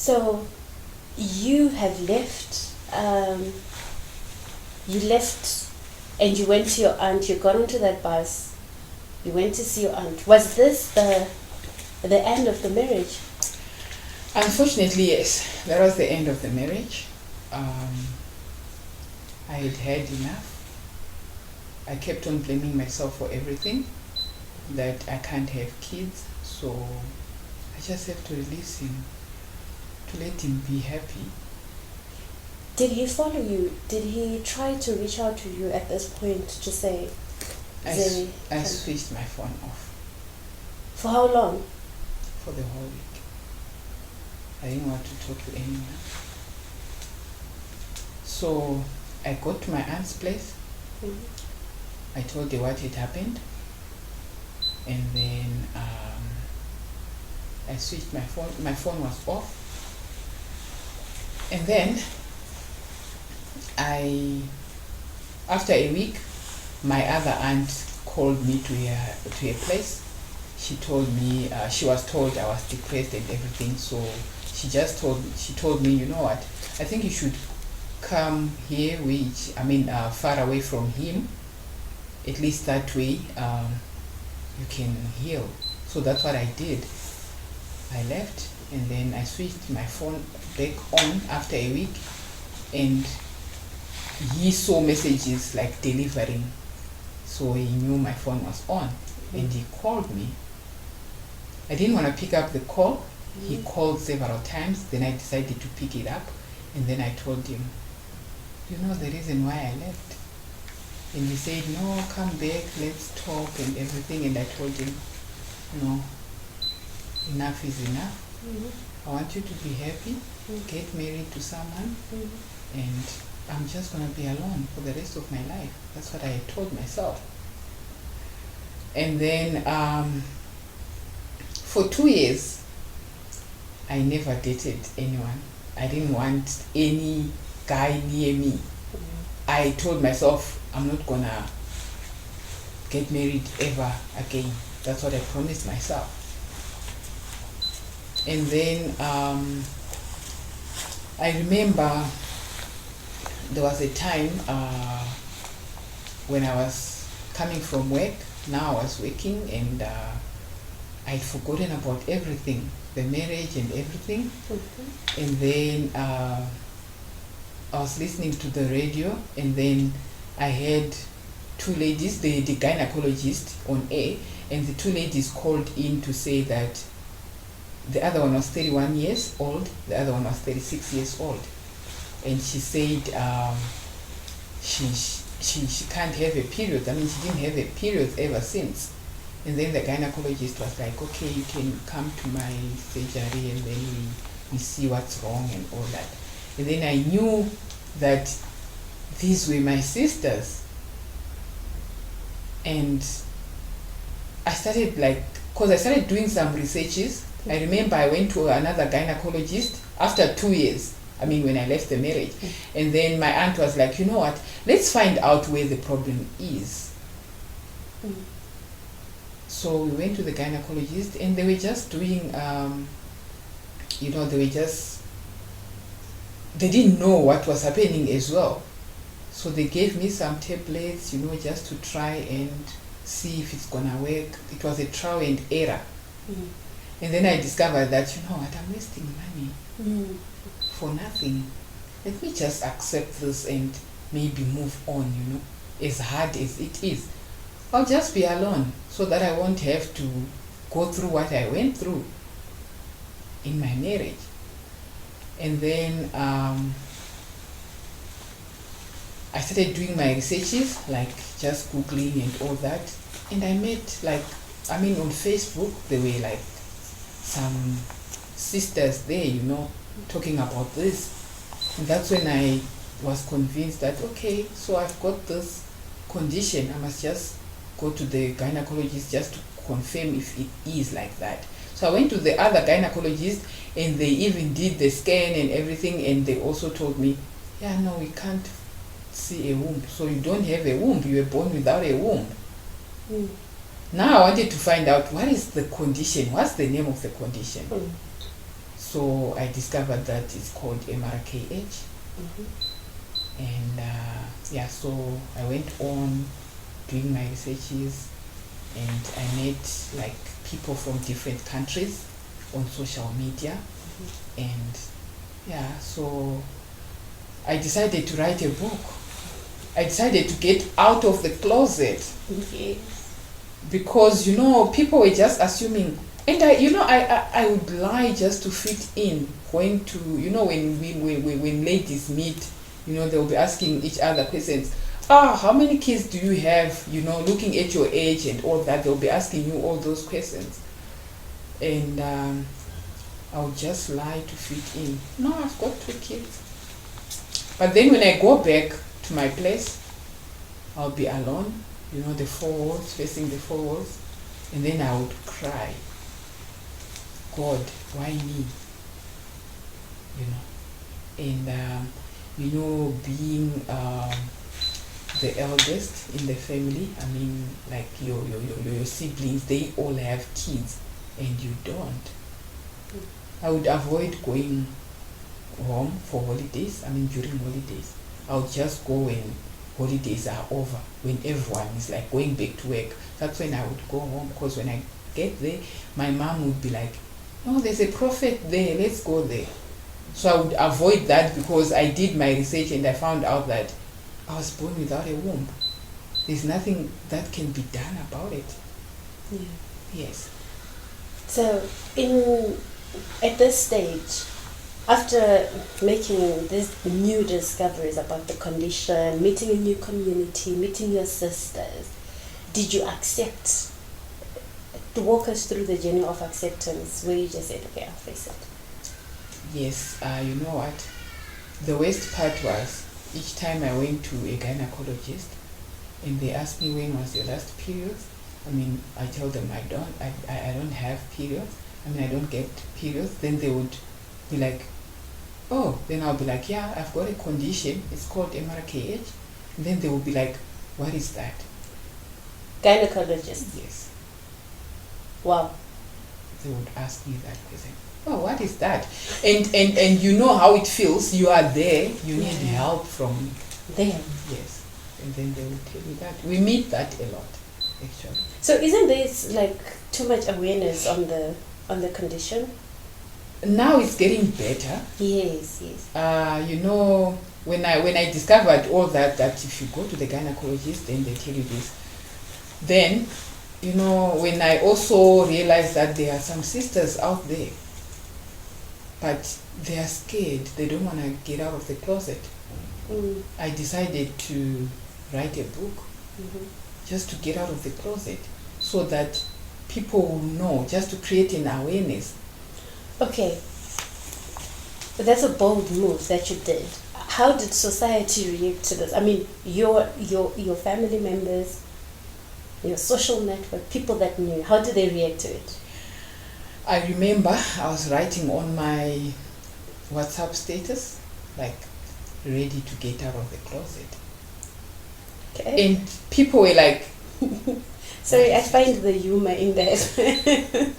So you have left, and you went to your aunt, you got onto that bus, you went to see your aunt. Was this the end of the marriage? Unfortunately, yes. That was the end of the marriage. I had had enough. I kept on blaming myself for everything, that I can't have kids, so I just have to release him, to let him be happy. Did he follow you? Did he try to reach out to you at this point to say, Zeri? I switched my phone off. For how long? For the whole week. I didn't want to talk to anyone. So I got to my aunt's place. I told her what had happened, and then I switched my phone. My phone was off, and then after a week, my other aunt called me to her place. She told me she was told I was depressed and everything, so she told me, you know what, I think you should come here, far away from him. At least that way you can heal. So that's what I did. I left, and then I switched my phone back on after a week, and he saw messages like delivering, so he knew my phone was on, and he called me. I didn't want to pick up the call. He called several times. Then I decided to pick it up, and then I told him, you know the reason why I left? And he said, no, come back, let's talk and everything. And I told him, no, enough is enough. I want you to be happy, get married to someone, and I'm just going to be alone for the rest of my life. That's what I had told myself. And then for 2 years, I never dated anyone. I didn't want any guy near me. I told myself, I'm not gonna get married ever again. That's what I promised myself. And then I remember there was a time when I was coming from work. Now I was working, and I'd forgotten about everything, the marriage and everything. And then I was listening to the radio, and then I heard two ladies, the gynecologist on air, and the two ladies called in to say that the other one was 31 years old, the other one was 36 years old. And she said she can't have a period. I mean, she didn't have a period ever since. And then the gynecologist was like, okay, you can come to my surgery, and then we see what's wrong and all that. And then I knew that these were my sisters. And I started because I started doing some researches. I remember I went to another gynecologist after 2 years, when I left the marriage. And then my aunt was like, you know what, let's find out where the problem is. So we went to the gynecologist, and they were just doing, they didn't know what was happening as well. So they gave me some tablets, just to try and see if it's gonna work. It was a trial and error. And then I discovered that, I'm wasting money for nothing. Let me just accept this and maybe move on, as hard as it is. I'll just be alone so that I won't have to go through what I went through in my marriage. And then I started doing my researches, just Googling and all that. And I met on Facebook, there were some sisters there, talking about this. And that's when I was convinced that, okay, so I've got this condition, I must just go to the gynecologist just to confirm if it is like that. So I went to the other gynecologist, and they even did the scan and everything, and they also told me, yeah, no, we can't see a womb. So you don't have a womb, you were born without a womb. Now I wanted to find out what is the condition, what's the name of the condition. So I discovered that it's called MRKH. And so I went on doing my researches, and I met like people from different countries on social media. And so I decided to write a book. I decided to get out of the closet. Yes. Because people were just assuming, and I would lie just to fit in. Going to when ladies meet, they'll be asking each other questions. How many kids do you have? Looking at your age and all that, they'll be asking you all those questions. And I would just lie to fit in. No, I've got 2 kids. But then when I go back to my place, I'll be alone, the 4 walls, facing the 4 walls, and then I would cry, God, why me? And being the eldest in the family, I mean, like your siblings, they all have kids, and you don't. I would avoid going home for holidays. I mean, during holidays, I would just go when holidays are over, when everyone is like going back to work. That's when I would go home, because when I get there, my mom would be like, "No, there's a prophet there, let's go there." So I would avoid that, because I did my research and I found out that I was born without a womb. There's nothing that can be done about it. Yeah. Yes. So at this stage, after making these new discoveries about the condition, meeting a new community, meeting your sisters, did you accept? To walk us through the journey of acceptance, where you just said, okay, I'll face it. Yes, you know what? The worst part was, each time I went to a gynecologist and they asked me, when was your last period? I mean, I tell them I don't have periods. I mean, I don't get periods. Then they would be like, oh, then I'll be like, yeah, I've got a condition. It's called MRKH. And then they will be like, what is that? Gynecologist? Yes. Wow. They would ask me that question. Oh, what is that? And you know how it feels. You are there. You need help from them. Yes. And then they will tell you that. We meet that a lot, actually. So isn't this like too much awareness on the condition? Now it's getting better. Yes. When I discovered all that if you go to the gynecologist, then they tell you this. Then, when I also realized that there are some sisters out there, but they are scared. They don't want to get out of the closet. I decided to write a book just to get out of the closet, so that people will know, just to create an awareness. Okay, but that's a bold move that you did. How did society react to this? I mean, your family members, your social network, people that knew, how did they react to it? I remember I was writing on my WhatsApp status, like, ready to get out of the closet. Okay. And people were like... Sorry, I find the humor in that.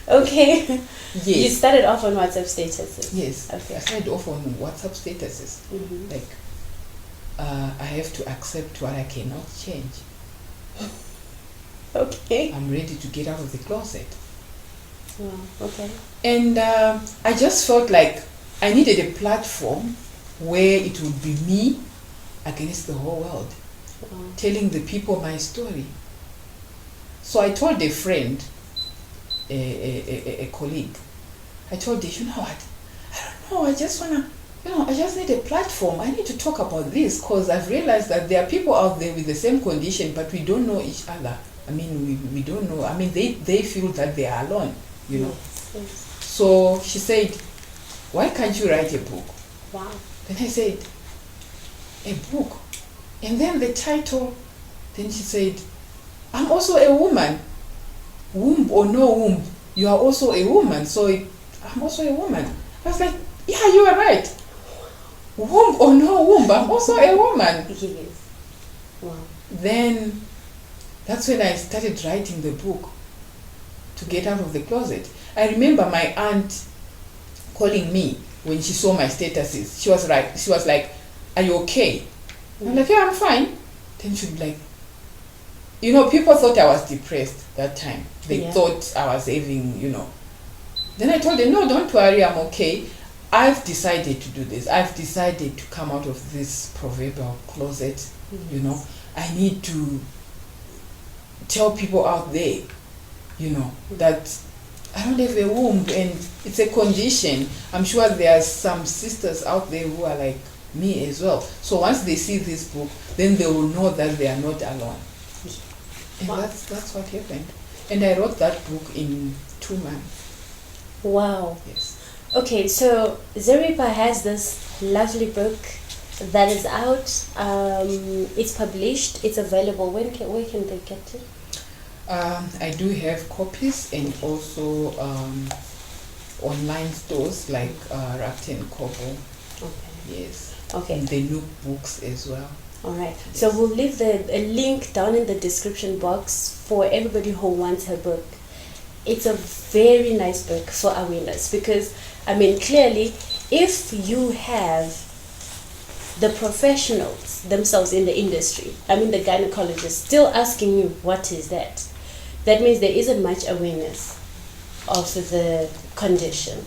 Okay. Yes. You started off on WhatsApp statuses. Yes. Okay. I started off on WhatsApp statuses. Like, I have to accept what I cannot change. Okay. I'm ready to get out of the closet. Wow, okay. And I just felt like I needed a platform where it would be me against the whole world, telling the people my story. So I told a friend, a colleague, I told her, you know what, I don't know, I just want to, I just need a platform. I need to talk about this, because I've realized that there are people out there with the same condition, but we don't know each other. I mean, we don't know. I mean, they feel that they are alone, Yes. So she said, why can't you write a book? Wow. Then I said, a book? And then the title, then she said, I'm also a woman. Womb or no womb, you are also a woman, so I'm also a woman. I was like, yeah, you are right. Womb or no womb, I'm also a woman. Yes. Wow. Then that's when I started writing the book, to get out of the closet. I remember my aunt calling me when she saw my statuses. She was like, "Are you okay?" I'm like, "Yeah, I'm fine." Then she'd be like, people thought I was depressed that time. They thought I was having, Then I told them, "No, don't worry, I'm okay. I've decided to do this. I've decided to come out of this proverbial closet. I need to tell people out there, that I don't have a womb and it's a condition." I'm sure there are some sisters out there who are like me as well. So once they see this book, then they will know that they are not alone. And that's what happened. And I wrote that book in 2 months. Wow. Yes. Okay, so Zeripah has this lovely book that is out. It's published. It's available. Where can they get it? I do have copies and also online stores like Rakuten Kobo. Okay. Yes. Okay. And the Nook books as well. All right. Yes. So we'll leave a link down in the description box for everybody who wants her book. It's a very nice book for awareness because, clearly, if you have the professionals themselves in the industry, the gynecologists, still asking you, what is that? That means there isn't much awareness of the condition.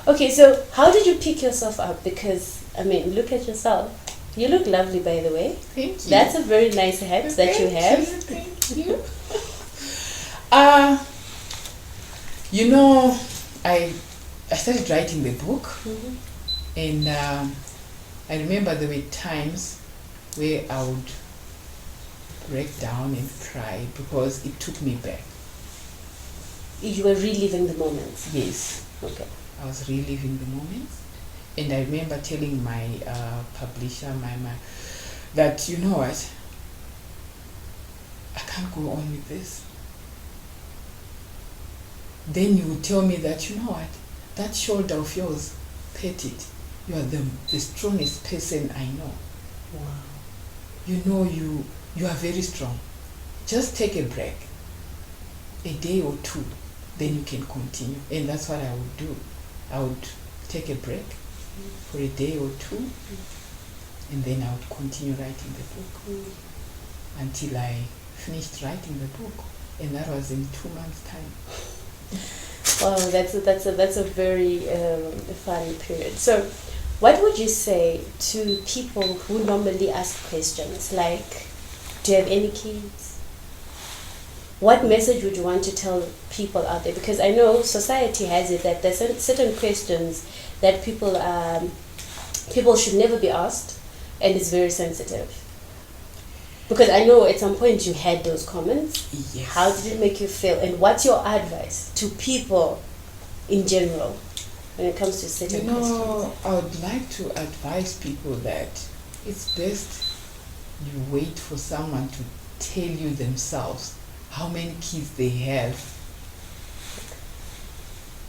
Okay, so how did you pick yourself up? Because, look at yourself. You look lovely, by the way. Thank you. That's a very nice hat that you have. Thank you. I started writing the book, and I remember there were times where I would break down and cry because it took me back. You were reliving the moments. Yes. Okay. I was reliving the moments. And I remember telling my publisher, my that, you know what, I can't go on with this. Then you would tell me that, you know what, that shoulder of yours, pet it. You are the strongest person I know. Wow. You are very strong. Just take a break, a day or two, then you can continue. And that's what I would do. I would take a break for a day or two, and then I would continue writing the book until I finished writing the book, and that was in 2 months' time. Wow, that's a very fun period. So, what would you say to people who normally ask questions like, "Do you have any kids?" What message would you want to tell people out there? Because I know society has it that there's certain questions that people should never be asked, and it's very sensitive. Because I know at some point you had those comments. Yes. How did it make you feel? And what's your advice to people in general when it comes to certain questions? I would like to advise people that it's best you wait for someone to tell you themselves how many kids they have,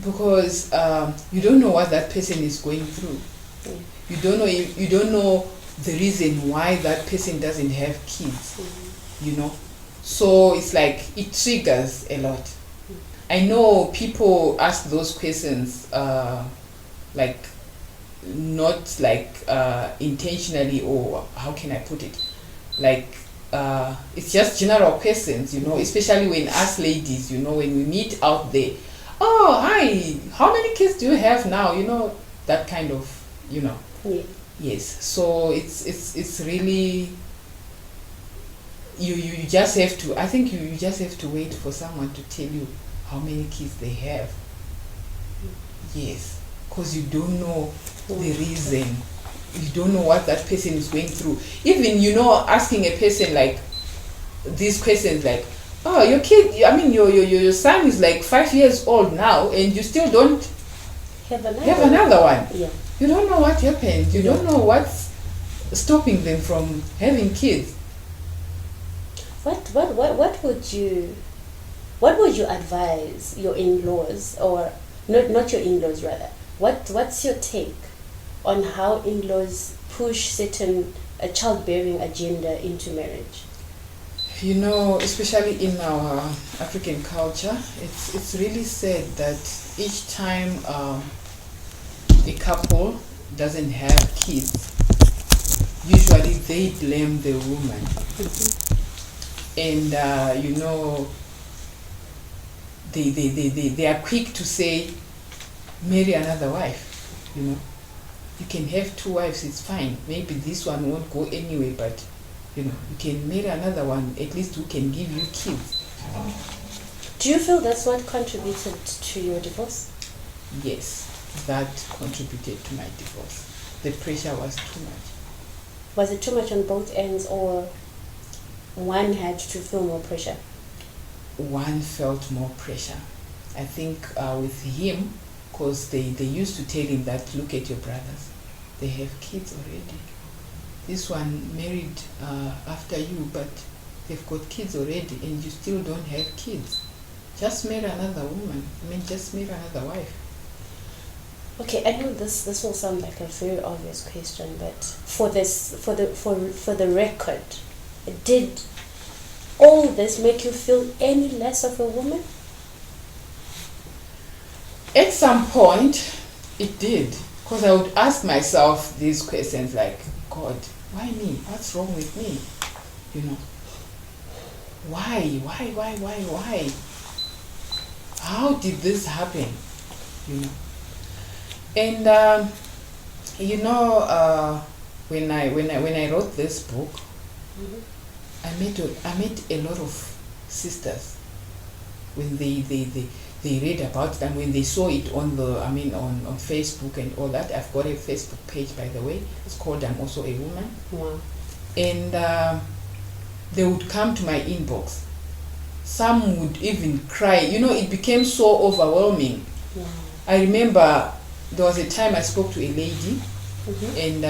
because you don't know what that person is going through. You don't know the reason why that person doesn't have kids. So it's like it triggers a lot. I know people ask those questions like not like intentionally, or how can I put it, like it's just general questions, especially when us ladies, when we meet out there. "Oh, hi, how many kids do you have now?" That kind of, Yeah. Yes. So it's really, you just have to, I think you just have to wait for someone to tell you how many kids they have. Yes, because you don't know the reason. You don't know what that person is going through. Even, asking a person like these questions like, "Oh, your kid, your son is like 5 years old now and you still don't Have another one." Yeah. You don't know what happened. You don't know what's stopping them from having kids. What would you advise your in-laws, or not your in-laws rather? What's your take on how in-laws push certain childbearing agenda into marriage? Especially in our African culture, it's really sad that each time a couple doesn't have kids, usually they blame the woman. And they are quick to say, marry another wife. You can have 2 wives, it's fine. Maybe this one won't go anyway, but you can marry another one, at least who can give you kids. Do you feel that's what contributed to your divorce? Yes, that contributed to my divorce. The pressure was too much. Was it too much on both ends, or one had to feel more pressure? One felt more pressure. I think with him, because they used to tell him that, look at your brothers, they have kids already. This one married after you, but they've got kids already, and you still don't have kids. Just marry another woman. Just marry another wife. Okay, I know this will sound like a very obvious question, but for the record, did all this make you feel any less of a woman? At some point, it did. Because I would ask myself these questions like, God, why me? What's wrong with me? Why? How did this happen? And when I wrote this book, I met a lot of sisters when they read about it, and when they saw it on on Facebook and all that. I've got a Facebook page, by the way. It's called I'm Also a Woman. Wow. And they would come to my inbox. Some would even cry. It became so overwhelming. Wow. I remember there was a time I spoke to a lady, and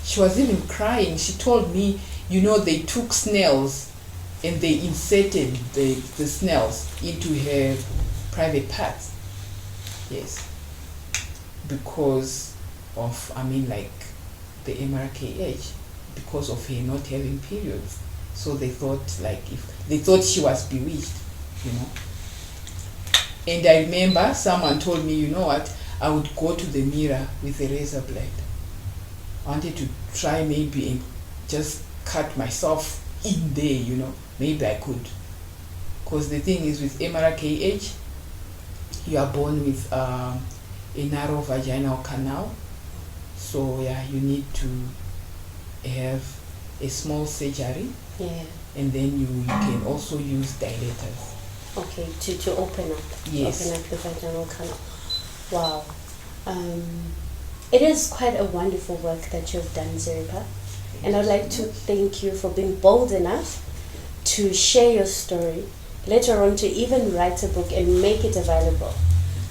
she was even crying. She told me, they took snails and they inserted the snails into her private parts. Yes. Because of, the MRKH, because of her not having periods. So they thought she was bewitched, And I remember someone told me, I would go to the mirror with a razor blade. I wanted to try maybe and just cut myself in there, maybe I could. Because the thing is, with MRKH, you are born with a narrow vaginal canal. So you need to have a small surgery. Yeah. And then you can also use dilators. Okay, to open up. Yes. Open up the vaginal canal. Wow. It is quite a wonderful work that you've done, Zeripah. And I'd like to thank you for being bold enough to share your story, later on to even write a book and make it available.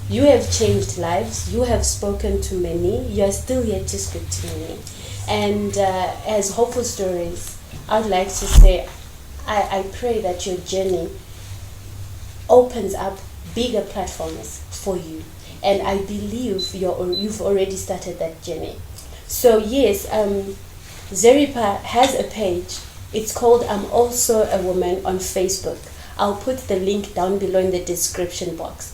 You have changed lives. You have spoken to many. You are still yet to speak to many. And as Hopeful Stories, I'd like to say, I pray that your journey opens up bigger platforms for you. And I believe you've already started that journey. So yes, Zeripah has a page. It's called I'm Also a Woman on Facebook. I'll put the link down below in the description box.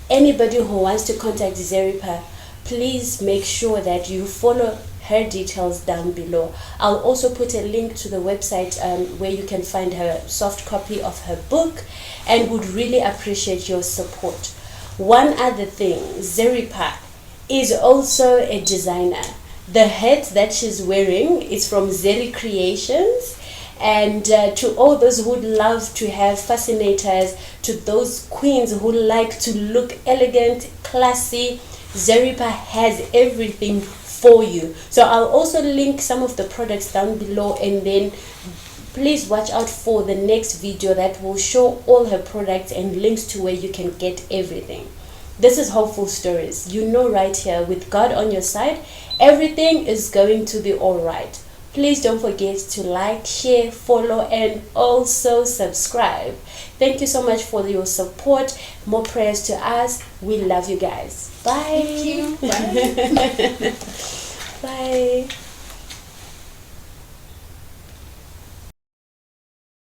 Anybody who wants to contact Zeripah, please make sure that you follow her details down below. I'll also put a link to the website where you can find her soft copy of her book, and would really appreciate your support. One other thing, Zeripah is also a designer. The hat that she's wearing is from Zeri Creations. And to all those who would love to have fascinators, to those queens who like to look elegant, classy, Zeripah has everything for you. So I'll also link some of the products down below, and then please watch out for the next video that will show all her products and links to where you can get everything. This is Hopeful Stories. Right here, with God on your side, everything is going to be all right. Please don't forget to like, share, follow, and also subscribe. Thank you so much for your support. More prayers to us. We love you guys. Bye. Thank you. Bye. Bye.